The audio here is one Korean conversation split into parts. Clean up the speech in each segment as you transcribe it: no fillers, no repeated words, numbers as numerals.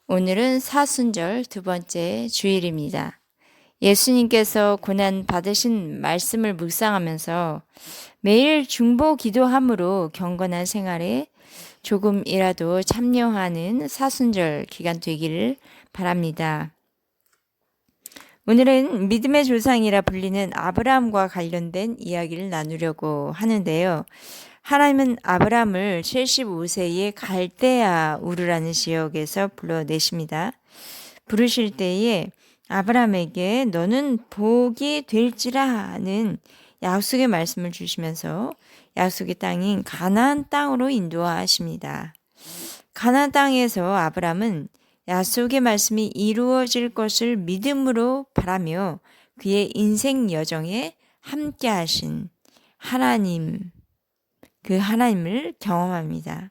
오늘은 사순절 두 번째 주일입니다. 예수님께서 고난 받으신 말씀을 묵상하면서 매일 중보 기도함으로 경건한 생활에 조금이라도 참여하는 사순절 기간 되기를 바랍니다. 오늘은 믿음의 조상이라 불리는 아브라함과 관련된 이야기를 나누려고 하는데요. 하나님은 아브라함을 75세의 갈대아 우르라는 지역에서 불러내십니다. 부르실 때에 아브라함에게 너는 복이 될지라는 약속의 말씀을 주시면서 약속의 땅인 가나안 땅으로 인도하십니다. 가나안 땅에서 아브라함은 약속의 말씀이 이루어질 것을 믿음으로 바라며 그의 인생 여정에 함께 하신 하나님, 그 하나님을 경험합니다.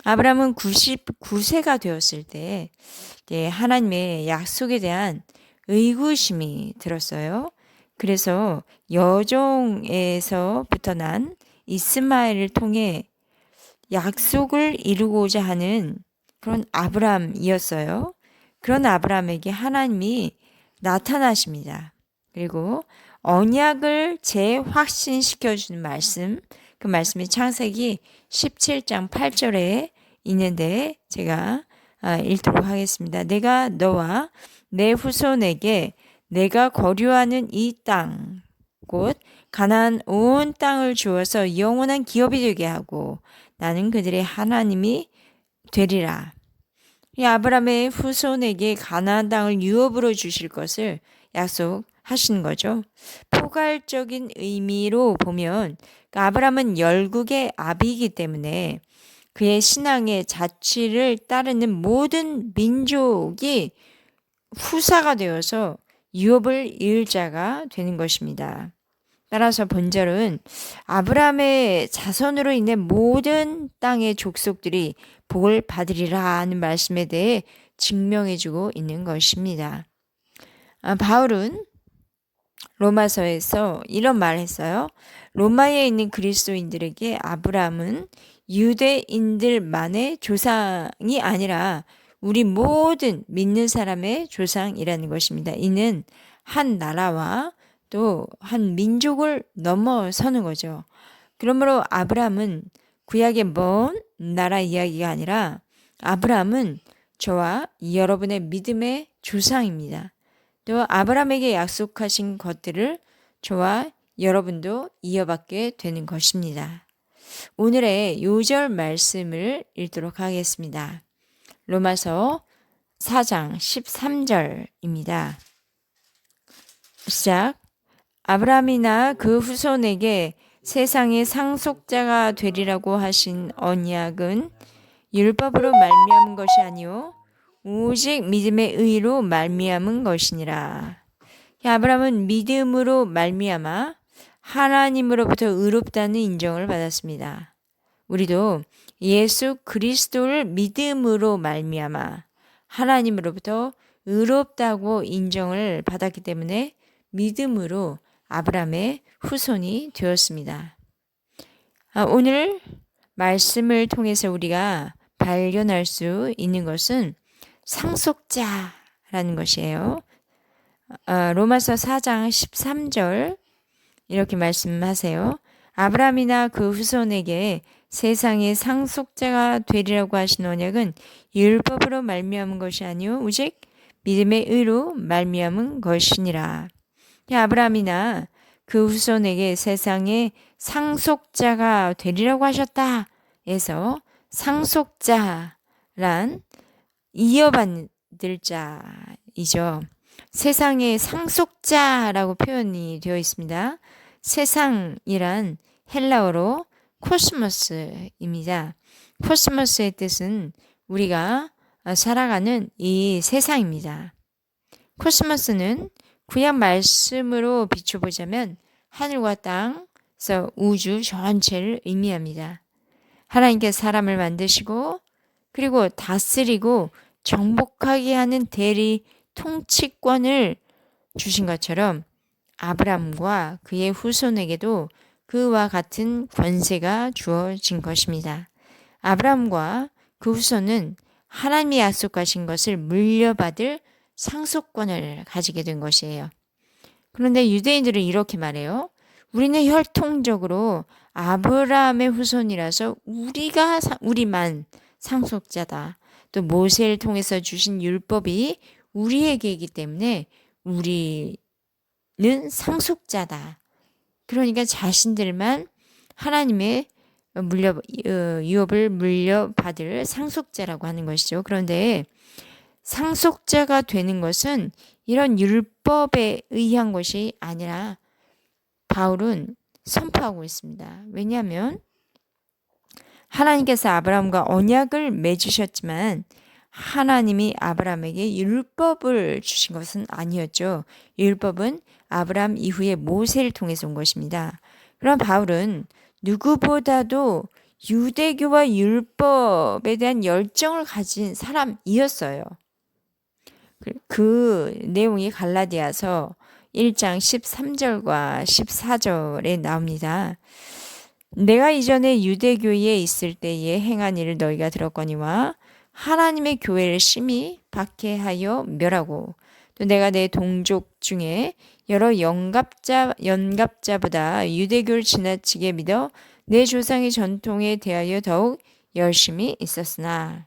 아브라함은 99세가 되었을 때 하나님의 약속에 대한 의구심이 들었어요. 그래서 여종에서부터 난 이스마엘을 통해 약속을 이루고자 하는 그런 아브라함이었어요. 그런 아브라함에게 하나님이 나타나십니다. 그리고 언약을 재확신시켜주는 말씀, 그 말씀이 창세기 17장 8절에 있는데 제가 읽도록 하겠습니다. 내가 너와 내 후손에게 내가 거류하는 이 땅, 곧 가나안 온 땅을 주어서 영원한 기업이 되게 하고 나는 그들의 하나님이 되리라. 이 아브라함의 후손에게 가나안 땅을 유업으로 주실 것을 약속하신 거죠. 포괄적인 의미로 보면 아브라함은 열국의 아비이기 때문에 그의 신앙의 자취를 따르는 모든 민족이 후사가 되어서 유업을 이을 자가 되는 것입니다. 따라서 본절은 아브라함의 자손으로 인해 모든 땅의 족속들이 복을 받으리라 하는 말씀에 대해 증명해주고 있는 것입니다. 바울은 로마서에서 이런 말을 했어요. 로마에 있는 그리스도인들에게 아브라함은 유대인들만의 조상이 아니라 우리 모든 믿는 사람의 조상이라는 것입니다. 이는 한 나라와 또 한 민족을 넘어서는 거죠. 그러므로 아브라함은 구약의 먼 나라 이야기가 아니라 아브라함은 저와 여러분의 믿음의 조상입니다. 또 아브라함에게 약속하신 것들을 저와 여러분도 이어받게 되는 것입니다. 오늘의 요절 말씀을 읽도록 하겠습니다. 로마서 4장 13절입니다. 시작. 아브라함이나 그 후손에게 세상의 상속자가 되리라고 하신 언약은 율법으로 말미암은 것이 아니요 오직 믿음의 의로 말미암은 것이니라. 아브라함은 믿음으로 말미암아 하나님으로부터 의롭다는 인정을 받았습니다. 우리도 예수 그리스도를 믿음으로 말미암아 하나님으로부터 의롭다고 인정을 받았기 때문에 믿음으로 아브라함의 후손이 되었습니다. 오늘 말씀을 통해서 우리가 발견할 수 있는 것은 상속자라는 것이에요. 로마서 4장 13절 이렇게 말씀하세요. 아브라함이나 그 후손에게 세상의 상속자가 되리라고 하신 언약은 율법으로 말미암은 것이 아니요 오직 믿음의 의로 말미암은 것이니라. 아브라함이나 그 후손에게 세상의 상속자가 되리라고 하셨다 해서 상속자란 이어받을 자이죠. 세상의 상속자라고 표현이 되어 있습니다. 세상이란 헬라어로 코스모스입니다. 코스모스의 뜻은 우리가 살아가는 이 세상입니다. 코스모스는 구약 말씀으로 비춰보자면 하늘과 땅에서 우주 전체를 의미합니다. 하나님께서 사람을 만드시고 그리고 다스리고 정복하게 하는 대리 통치권을 주신 것처럼 아브라함과 그의 후손에게도 그와 같은 권세가 주어진 것입니다. 아브라함과 그 후손은 하나님이 약속하신 것을 물려받을 상속권을 가지게 된 것이에요. 그런데 유대인들은 이렇게 말해요. 우리는 혈통적으로 아브라함의 후손이라서 우리만 상속자다. 또 모세를 통해서 주신 율법이 우리에게이기 때문에 우리는 상속자다. 그러니까 자신들만 하나님의 유업을 물려받을 상속자라고 하는 것이죠. 그런데 상속자가 되는 것은 이런 율법에 의한 것이 아니라 바울은 선포하고 있습니다. 왜냐하면 하나님께서 아브라함과 언약을 맺으셨지만 하나님이 아브라함에게 율법을 주신 것은 아니었죠. 율법은 아브라함 이후에 모세를 통해서 온 것입니다. 그럼 바울은 누구보다도 유대교와 율법에 대한 열정을 가진 사람이었어요. 그 내용이 갈라디아서 1장 13절과 14절에 나옵니다. 내가 이전에 유대교에 있을 때에 행한 일을 너희가 들었거니와 하나님의 교회를 심히 박해하여 멸하고 또 내가 내 동족 중에 여러 연갑자보다 유대교를 지나치게 믿어 내 조상의 전통에 대하여 더욱 열심히 있었으나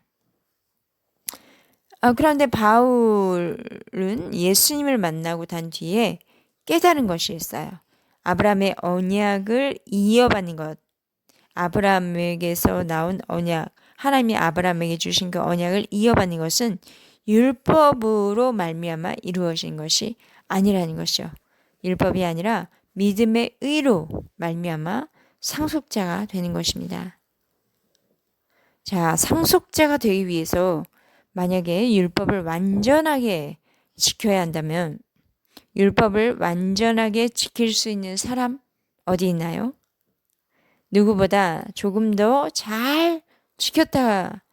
그런데 바울은 예수님을 만나고 단 뒤에 깨달은 것이 있어요. 아브라함의 언약을 이어받는 것, 아브라함에게서 나온 언약, 하나님이 아브라함에게 주신 그 언약을 이어받는 것은 율법으로 말미암아 이루어진 것이 아니라는 것이죠. 율법이 아니라 믿음의 의로 말미암아 상속자가 되는 것입니다. 자, 상속자가 되기 위해서 만약에 율법을 완전하게 지켜야 한다면 율법을 완전하게 지킬 수 있는 사람 어디 있나요? 누구보다 조금 더 잘 지켰다.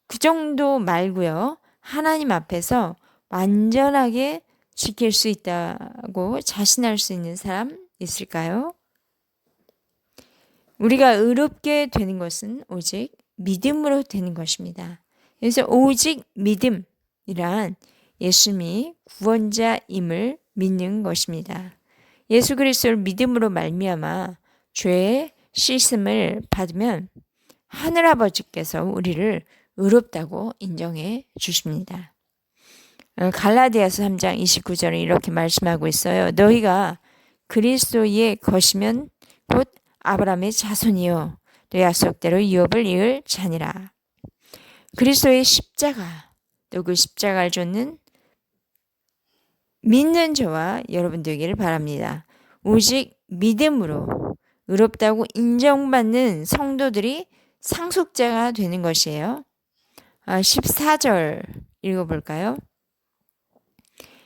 그 정도 말고요. 하나님 앞에서 완전하게 지킬 수 있다고 자신할 수 있는 사람 있을까요? 우리가 의롭게 되는 것은 오직 믿음으로 되는 것입니다. 그래서 오직 믿음이란 예수님이 구원자임을 믿는 것입니다. 예수 그리스도를 믿음으로 말미암아 죄의 씻음을 받으면 하늘아버지께서 우리를 의롭다고 인정해 주십니다. 갈라디아서 3장 29절에 이렇게 말씀하고 있어요. 너희가 그리스도의 것이면 곧 아브라함의 자손이요 또 약속대로 유업을 이을 자니라. 그리스도의 십자가 또 그 십자가를 쫓는 믿는 저와 여러분 되기를 바랍니다. 오직 믿음으로 의롭다고 인정받는 성도들이 상속자가 되는 것이에요. 14절 읽어볼까요?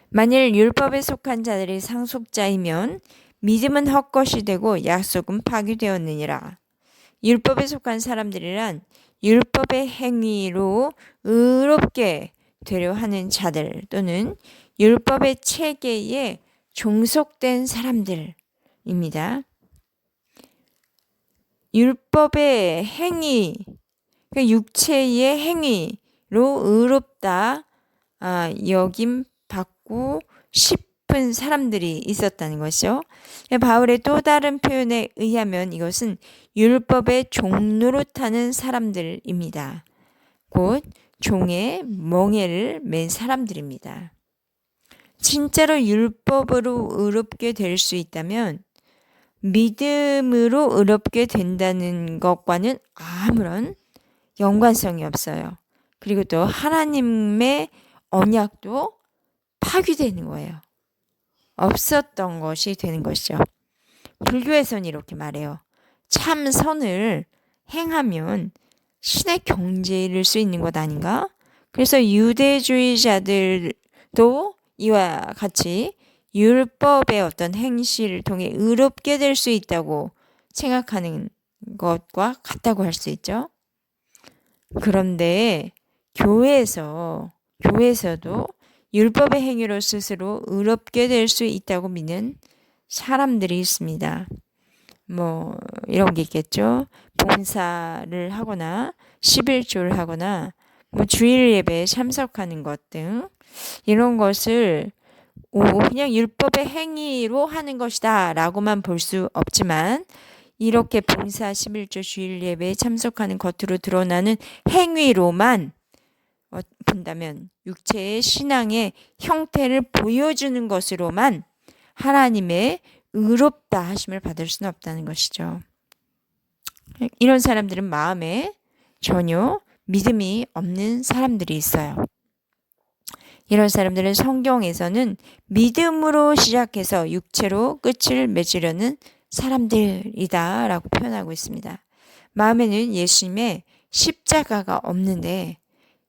만일 율법에 속한 자들이 상속자이면 믿음은 헛것이 되고 약속은 파기되었느니라. 율법에 속한 사람들이란 율법의 행위로 의롭게 되려 하는 자들 또는 율법의 체계에 종속된 사람들입니다. 율법의 행위, 그러니까 육체의 행위로 의롭다 여김 받고 싶은 사람들이 있었다는 것이죠. 바울의 또 다른 표현에 의하면 이것은 율법의 종로로 타는 사람들입니다. 곧 종의 멍에를 맨 사람들입니다. 진짜로 율법으로 의롭게 될 수 있다면 믿음으로 의롭게 된다는 것과는 아무런 연관성이 없어요. 그리고 또 하나님의 언약도 파괴되는 거예요. 없었던 것이 되는 것이죠. 불교에서는 이렇게 말해요. 참 선을 행하면 신의 경지에 이를 수 있는 것 아닌가? 그래서 유대주의자들도 이와 같이 율법의 어떤 행실을 통해 의롭게 될 수 있다고 생각하는 것과 같다고 할 수 있죠. 그런데 교회에서도 율법의 행위로 스스로 의롭게 될 수 있다고 믿는 사람들이 있습니다. 이런 게 있겠죠. 봉사를 하거나 11조를 하거나 뭐 주일 예배에 참석하는 것 등 이런 것을 그냥 율법의 행위로 하는 것이다 라고만 볼 수 없지만 이렇게 봉사 11조 주일 예배에 참석하는 겉으로 드러나는 행위로만 본다면 육체의 신앙의 형태를 보여주는 것으로만 하나님의 의롭다 하심을 받을 수는 없다는 것이죠. 이런 사람들은 마음에 전혀 믿음이 없는 사람들이 있어요. 이런 사람들은 성경에서는 믿음으로 시작해서 육체로 끝을 맺으려는 사람들이다 라고 표현하고 있습니다. 마음에는 예수님의 십자가가 없는데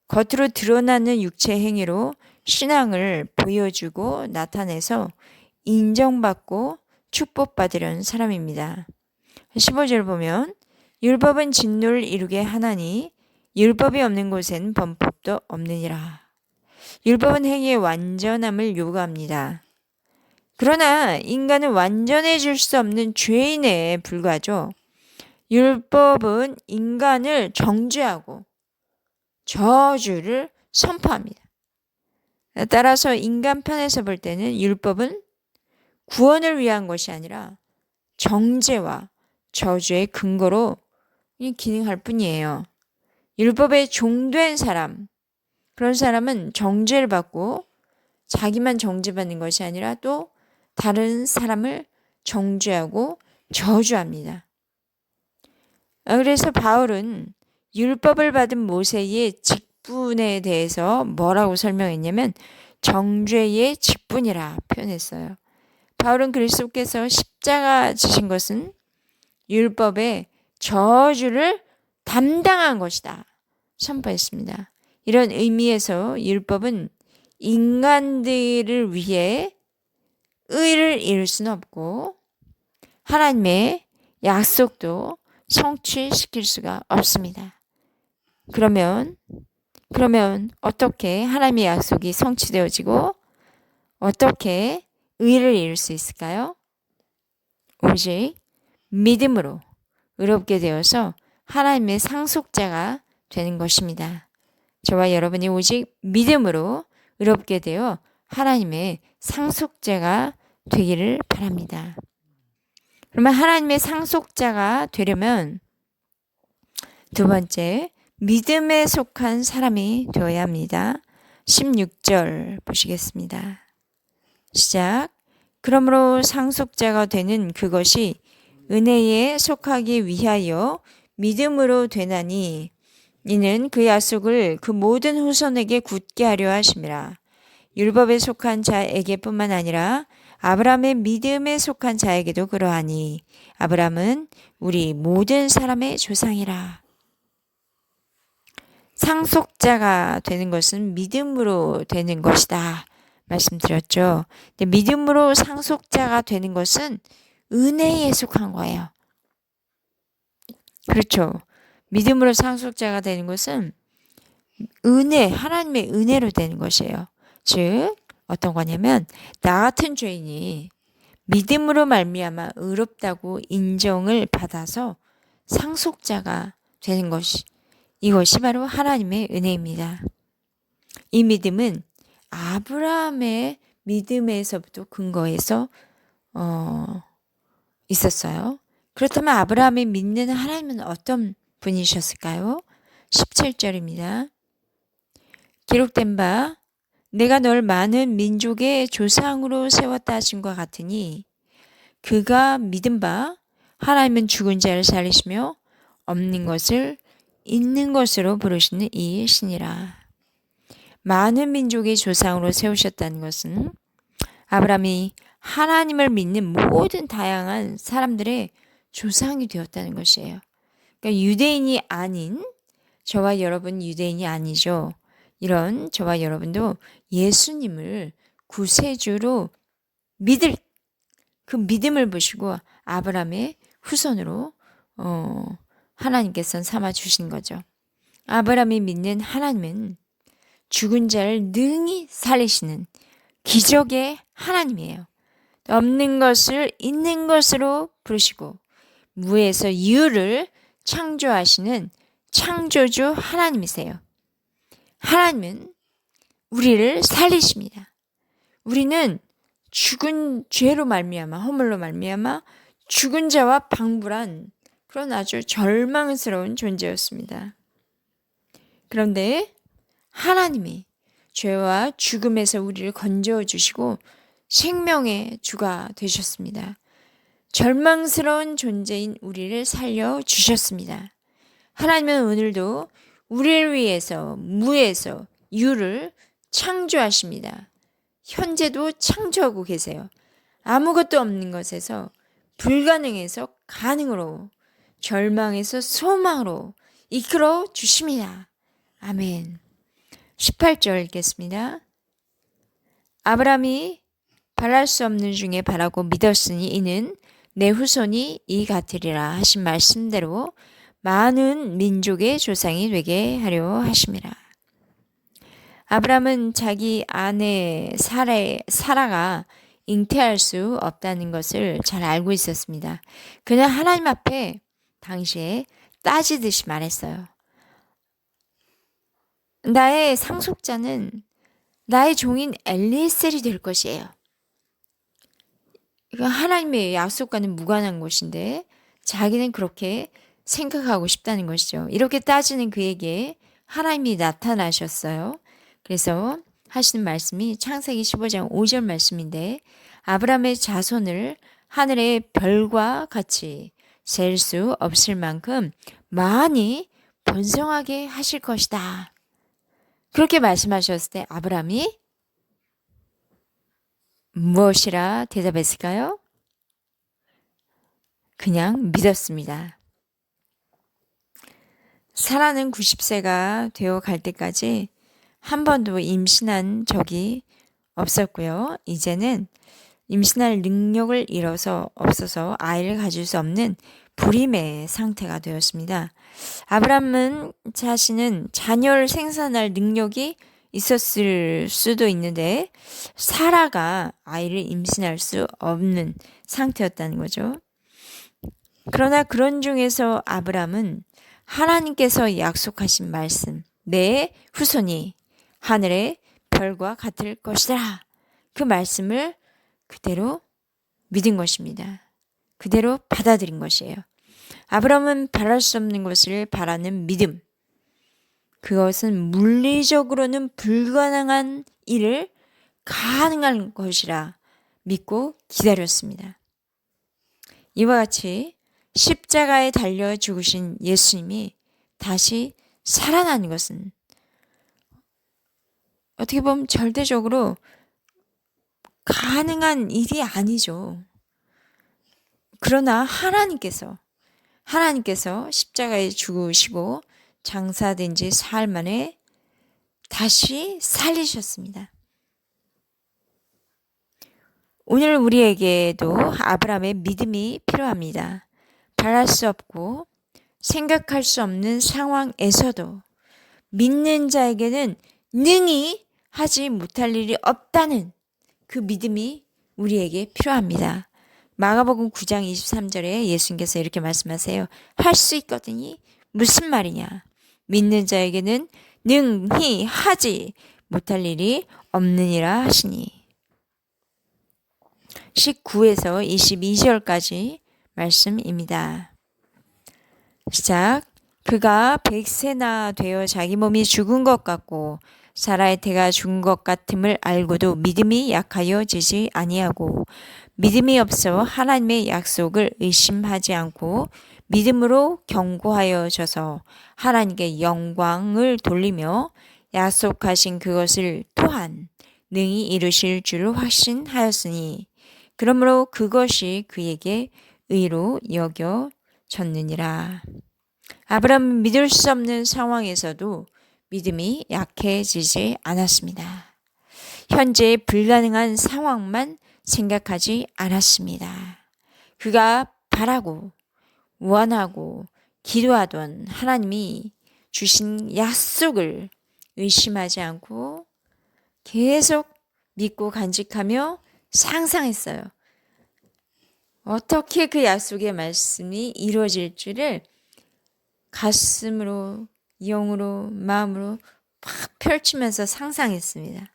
겉으로 드러나는 육체 행위로 신앙을 보여주고 나타내서 인정받고 축복받으려는 사람입니다. 15절 보면 율법은 진노를 이루게 하나니 율법이 없는 곳엔 범법도 없느니라. 율법은 행위의 완전함을 요구합니다. 그러나 인간은 완전해질 수 없는 죄인에 불과하죠. 율법은 인간을 정죄하고 저주를 선포합니다. 따라서 인간 편에서 볼 때는 율법은 구원을 위한 것이 아니라 정죄와 저주의 근거로 기능할 뿐이에요. 율법에 종된 사람, 그런 사람은 정죄를 받고 자기만 정죄받는 것이 아니라 또 다른 사람을 정죄하고 저주합니다. 그래서 바울은 율법을 받은 모세의 직분에 대해서 뭐라고 설명했냐면 정죄의 직분이라 표현했어요. 바울은 그리스도께서 십자가 지신 것은 율법의 저주를 담당한 것이다 선포했습니다. 이런 의미에서 율법은 인간들을 위해 의를 이룰 수는 없고 하나님의 약속도 성취시킬 수가 없습니다. 그러면 어떻게 하나님의 약속이 성취되어지고 어떻게 의를 이룰 수 있을까요? 오직 믿음으로 의롭게 되어서 하나님의 상속자가 되는 것입니다. 저와 여러분이 오직 믿음으로 의롭게 되어 하나님의 상속자가 되기를 바랍니다. 그러면 하나님의 상속자가 되려면 두 번째, 믿음에 속한 사람이 되어야 합니다. 16절 보시겠습니다. 시작. 그러므로 상속자가 되는 그것이 은혜에 속하기 위하여 믿음으로 되나니 이는 그 약속을 그 모든 후손에게 굳게 하려 하심이라. 율법에 속한 자에게뿐만 아니라 아브라함의 믿음에 속한 자에게도 그러하니 아브라함은 우리 모든 사람의 조상이라. 상속자가 되는 것은 믿음으로 되는 것이다 말씀드렸죠. 근데 믿음으로 상속자가 되는 것은 은혜에 속한 거예요. 그렇죠. 믿음으로 상속자가 되는 것은 은혜, 하나님의 은혜로 되는 것이에요. 즉 어떤 거냐면 나 같은 죄인이 믿음으로 말미암아 의롭다고 인정을 받아서 상속자가 되는 것이 이것이 바로 하나님의 은혜입니다. 이 믿음은 아브라함의 믿음에서부터 근거해서 있었어요. 그렇다면 아브라함이 믿는 하나님은 어떤 분이셨을까요? 17절입니다. 기록된 바 내가 널 많은 민족의 조상으로 세웠다 하신과 같으니 그가 믿은 바 하나님은 죽은 자를 살리시며 없는 것을 있는 것으로 부르시는 이 신이라. 많은 민족의 조상으로 세우셨다는 것은 아브라함이 하나님을 믿는 모든 다양한 사람들의 조상이 되었다는 것이에요. 그러니까 유대인이 아닌 저와 여러분 유대인이 아니죠. 이런 저와 여러분도 예수님을 구세주로 믿을 그 믿음을 보시고 아브라함의 후손으로 하나님께서는 삼아 주신 거죠. 아브라함이 믿는 하나님은 죽은 자를 능히 살리시는 기적의 하나님이에요. 없는 것을 있는 것으로 부르시고 무에서 유를 창조하시는 창조주 하나님이세요. 하나님은 우리를 살리십니다. 우리는 죽은 죄로 말미암아 허물로 말미암아 죽은 자와 방불한 그런 아주 절망스러운 존재였습니다. 그런데 하나님이 죄와 죽음에서 우리를 건져 주시고 생명의 주가 되셨습니다. 절망스러운 존재인 우리를 살려 주셨습니다. 하나님은 오늘도 우리를 위해서 무에서 유를 창조하십니다. 현재도 창조하고 계세요. 아무것도 없는 것에서 불가능에서 가능으로, 절망에서 소망으로 이끌어 주십니다. 아멘. 18절 읽겠습니다. 아브라함이 바랄 수 없는 중에 바라고 믿었으니 이는 내 후손이 이 같으리라 하신 말씀대로 많은 민족의 조상이 되게 하려 하심이라. 아브라함은 자기 아내 사라가 잉태할 수 없다는 것을 잘 알고 있었습니다. 그는 하나님 앞에 당시에 따지듯이 말했어요. 나의 상속자는 나의 종인 엘리에셀이 될 것이에요. 이거 하나님의 약속과는 무관한 것인데 자기는 그렇게 생각하고 싶다는 것이죠. 이렇게 따지는 그에게 하나님이 나타나셨어요. 그래서 하시는 말씀이 창세기 15장 5절 말씀인데 아브라함의 자손을 하늘의 별과 같이 셀 수 없을 만큼 많이 번성하게 하실 것이다. 그렇게 말씀하셨을 때 아브라함이 무엇이라 대답했을까요? 그냥 믿었습니다. 사라는 90세가 되어 갈 때까지 한 번도 임신한 적이 없었고요. 이제는 임신할 능력을 잃어서 없어서 아이를 가질 수 없는 불임의 상태가 되었습니다. 아브라함은 자신은 자녀를 생산할 능력이 있었을 수도 있는데 사라가 아이를 임신할 수 없는 상태였다는 거죠. 그러나 그런 중에서 아브라함은 하나님께서 약속하신 말씀, 내 후손이 하늘의 별과 같을 것이다. 그 말씀을 그대로 믿은 것입니다. 그대로 받아들인 것이에요. 아브라함은 바랄 수 없는 것을 바라는 믿음. 그것은 물리적으로는 불가능한 일을 가능한 것이라 믿고 기다렸습니다. 이와 같이 십자가에 달려 죽으신 예수님이 다시 살아나는 것은 어떻게 보면 절대적으로 가능한 일이 아니죠. 그러나 하나님께서 십자가에 죽으시고 장사된 지 사흘 만에 다시 살리셨습니다. 오늘 우리에게도 아브라함의 믿음이 필요합니다. 바랄 수 없고 생각할 수 없는 상황에서도 믿는 자에게는 능히 하지 못할 일이 없다는 그 믿음이 우리에게 필요합니다. 마가복음 9장 23절에 예수님께서 이렇게 말씀하세요. 할 수 있거든이 무슨 말이냐? 믿는 자에게는 능히 하지 못할 일이 없느니라 하시니. 19에서 22절까지 말씀입니다. 시작. 그가 100세나 되어 자기 몸이 죽은 것 같고 사라의 태가 죽은 것 같음을 알고도 믿음이 약하여지지 아니하고 믿음이 없어 하나님의 약속을 의심하지 않고 믿음으로 견고하여져서 하나님께 영광을 돌리며 약속하신 그것을 또한 능히 이루실 줄 확신하였으니 그러므로 그것이 그에게 의로 여겨졌느니라. 아브라함은 믿을 수 없는 상황에서도 믿음이 약해지지 않았습니다. 현재 불가능한 상황만 생각하지 않았습니다. 그가 바라고 원하고 기도하던 하나님이 주신 약속을 의심하지 않고 계속 믿고 간직하며 상상했어요. 어떻게 그 약속의 말씀이 이루어질 줄을 가슴으로, 영으로, 마음으로 막 펼치면서 상상했습니다.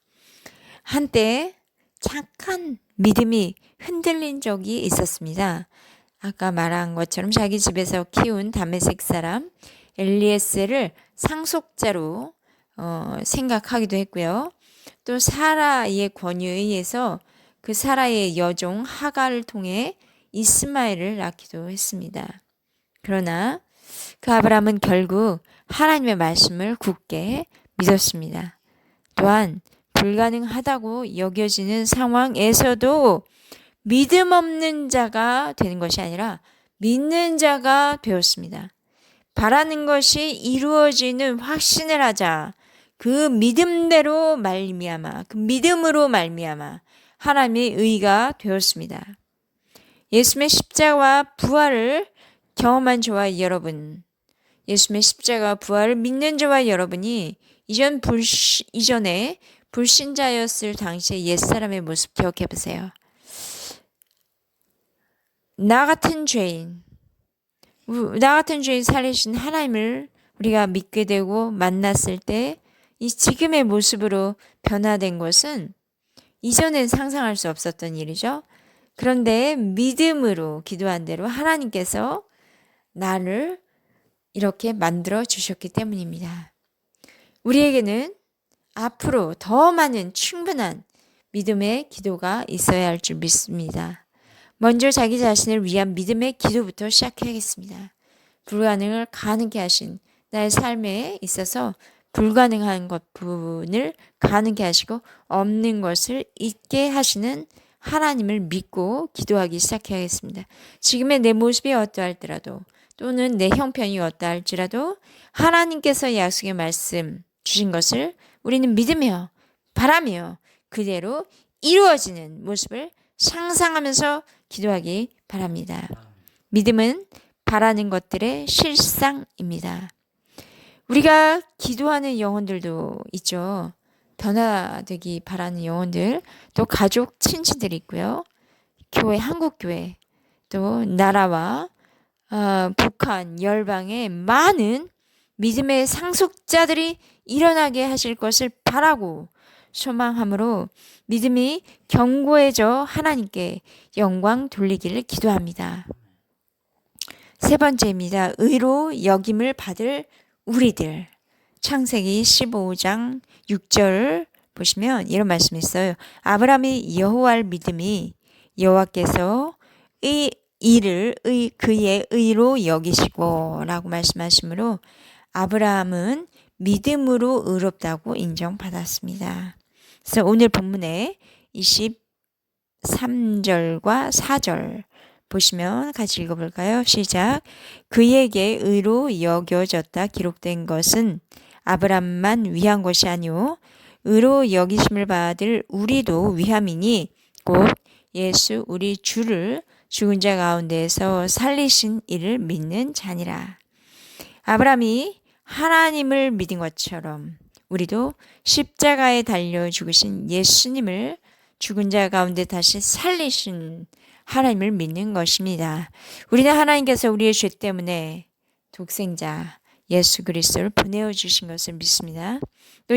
한때 잠깐 믿음이 흔들린 적이 있었습니다. 아까 말한 것처럼 자기 집에서 키운 다메섹 사람 엘리에셀을 상속자로 생각하기도 했고요. 또 사라의 권유에 의해서 그 사라의 여종 하갈을 통해 이스마엘을 낳기도 했습니다. 그러나 그 아브라함은 결국 하나님의 말씀을 굳게 믿었습니다. 또한 불가능하다고 여겨지는 상황에서도 믿음 없는 자가 되는 것이 아니라 믿는 자가 되었습니다. 바라는 것이 이루어지는 확신을 하자. 그 믿음대로 말미암아, 그 믿음으로 말미암아 하나님의 의가 되었습니다. 예수님의 십자가와 부활을 경험한 저와 여러분, 예수님의 십자가와 부활을 믿는 저와 여러분이 이전에 불신자였을 당시의 옛사람의 모습 기억해 보세요. 나 같은 죄인 살리신 하나님을 우리가 믿게 되고 만났을 때 이 지금의 모습으로 변화된 것은 이전엔 상상할 수 없었던 일이죠. 그런데 믿음으로 기도한 대로 하나님께서 나를 이렇게 만들어 주셨기 때문입니다. 우리에게는 앞으로 더 많은 충분한 믿음의 기도가 있어야 할 줄 믿습니다. 먼저 자기 자신을 위한 믿음의 기도부터 시작해야겠습니다. 불가능을 가능케 하신 나의 삶에 있어서 불가능한 것 부분을 가능케 하시고 없는 것을 있게 하시는 하나님을 믿고 기도하기 시작해야겠습니다. 지금의 내 모습이 어떠할지라도 또는 내 형편이 어떠할지라도 하나님께서 약속의 말씀 주신 것을 우리는 믿으며 바라며 그대로 이루어지는 모습을 상상하면서 기도하기 바랍니다. 믿음은 바라는 것들의 실상입니다. 우리가 기도하는 영혼들도 있죠. 변화되기 바라는 영혼들, 또 가족, 친지들이 있고요. 교회, 한국교회, 또 나라와 북한, 열방의 많은 믿음의 상속자들이 일어나게 하실 것을 바라고 소망함으로 믿음이 견고해져 하나님께 영광 돌리기를 기도합니다. 세 번째입니다. 의로 여김을 받을 우리들. 창세기 15장 6절 보시면 이런 말씀이 있어요. 아브라함이 여호와를 믿음이 여호와께서 그의 의로 여기시고 라고 말씀하시므로 아브라함은 믿음으로 의롭다고 인정받았습니다. 그래서 오늘 본문에 23절과 4절 보시면 같이 읽어볼까요? 시작. 그에게 의로 여겨졌다 기록된 것은 아브람만 위한 것이 아니오 의로 여기심을 받을 우리도 위함이니 곧 예수 우리 주를 죽은 자 가운데에서 살리신 이를 믿는 자니라. 아브람이 하나님을 믿은 것처럼 우리도 십자가에 달려 죽으신 예수님을 죽은 자 가운데 다시 살리신 하나님을 믿는 것입니다. 우리는 하나님께서 우리의 죄 때문에 독생자 예수 그리스도를 보내어 주신 것을 믿습니다. 또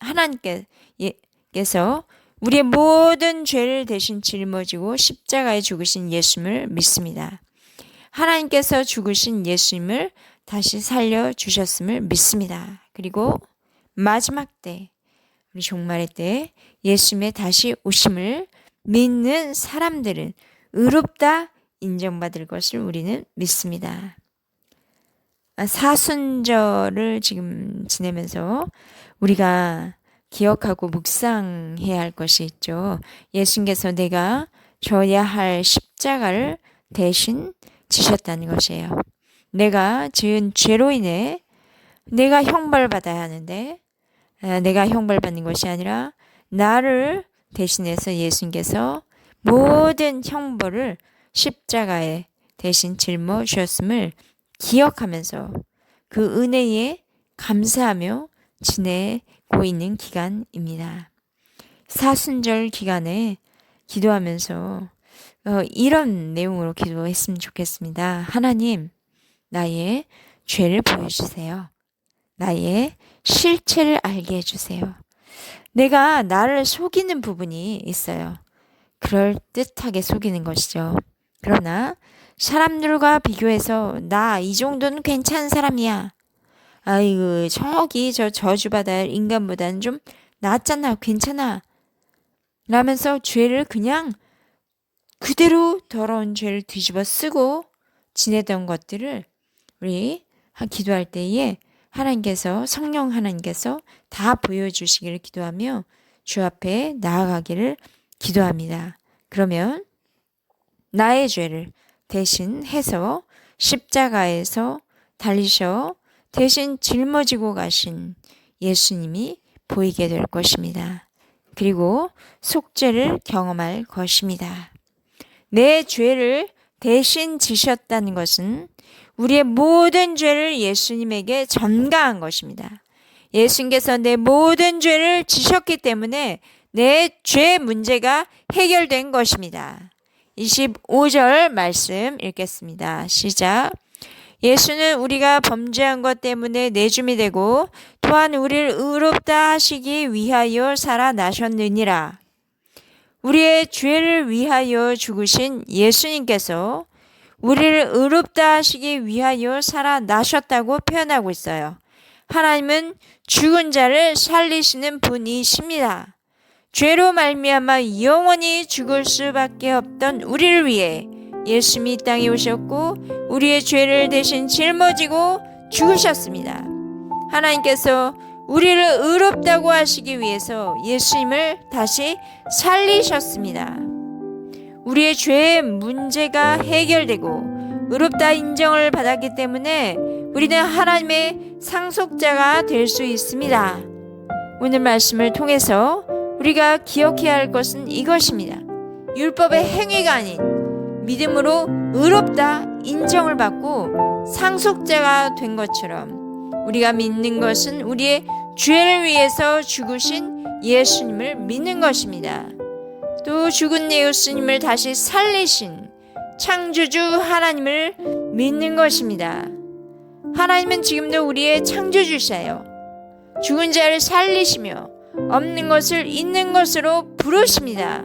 하나님께서 우리의 모든 죄를 대신 짊어지고 십자가에 죽으신 예수님을 믿습니다. 하나님께서 죽으신 예수님을 다시 살려주셨음을 믿습니다. 그리고 마지막 때, 우리 종말의 때 예수님의 다시 오심을 믿는 사람들은 의롭다 인정받을 것을 우리는 믿습니다. 사순절을 지금 지내면서 우리가 기억하고 묵상해야 할 것이 있죠. 예수님께서 내가 져야 할 십자가를 대신 지셨다는 것이에요. 내가 지은 죄로 인해 내가 형벌받아야 하는데 내가 형벌받는 것이 아니라 나를 대신해서 예수님께서 모든 형벌을 십자가에 대신 짊어 주셨음을 기억하면서 그 은혜에 감사하며 지내고 있는 기간입니다. 사순절 기간에 기도하면서 이런 내용으로 기도했으면 좋겠습니다. 하나님, 나의 죄를 보여주세요. 나의 실체를 알게 해주세요. 내가 나를 속이는 부분이 있어요. 그럴듯하게 속이는 것이죠. 그러나 사람들과 비교해서 나 이 정도는 괜찮은 사람이야. 아이고 저기 저 저주받아야 인간보다는 좀 낫잖아. 괜찮아. 라면서 죄를 그냥 그대로 더러운 죄를 뒤집어 쓰고 지내던 것들을 우리 기도할 때에 하나님께서 성령 하나님께서 다 보여주시기를 기도하며 주 앞에 나아가기를 기도합니다. 그러면 나의 죄를 대신 해서 십자가에서 달리셔 대신 짊어지고 가신 예수님이 보이게 될 것입니다. 그리고 속죄를 경험할 것입니다. 내 죄를 대신 지셨다는 것은 우리의 모든 죄를 예수님에게 전가한 것입니다. 예수님께서 내 모든 죄를 지셨기 때문에 내 죄 문제가 해결된 것입니다. 25절 말씀 읽겠습니다. 시작. 예수는 우리가 범죄한 것 때문에 내줌이 되고 또한 우리를 의롭다 하시기 위하여 살아나셨느니라. 우리의 죄를 위하여 죽으신 예수님께서 우리를 의롭다 하시기 위하여 살아나셨다고 표현하고 있어요. 하나님은 죽은 자를 살리시는 분이십니다. 죄로 말미암아 영원히 죽을 수밖에 없던 우리를 위해 예수님이 이 땅에 오셨고 우리의 죄를 대신 짊어지고 죽으셨습니다. 하나님께서 우리를 의롭다고 하시기 위해서 예수님을 다시 살리셨습니다. 우리의 죄의 문제가 해결되고 의롭다 인정을 받았기 때문에 우리는 하나님의 상속자가 될 수 있습니다. 오늘 말씀을 통해서 우리가 기억해야 할 것은 이것입니다. 율법의 행위가 아닌 믿음으로 의롭다 인정을 받고 상속자가 된 것처럼 우리가 믿는 것은 우리의 죄를 위해서 죽으신 예수님을 믿는 것입니다. 또 죽은 예수님을 다시 살리신 창조주 하나님을 믿는 것입니다. 하나님은 지금도 우리의 창조주시요 죽은 자를 살리시며 없는 것을 있는 것으로 부르십니다.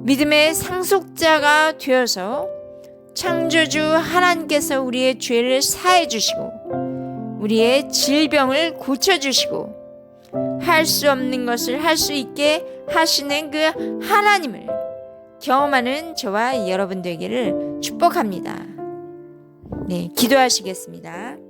믿음의 상속자가 되어서 창조주 하나님께서 우리의 죄를 사해 주시고 우리의 질병을 고쳐 주시고 할 수 없는 것을 할 수 있게 하시는 그 하나님을 경험하는 저와 여러분 되기를 축복합니다. 네, 기도하시겠습니다.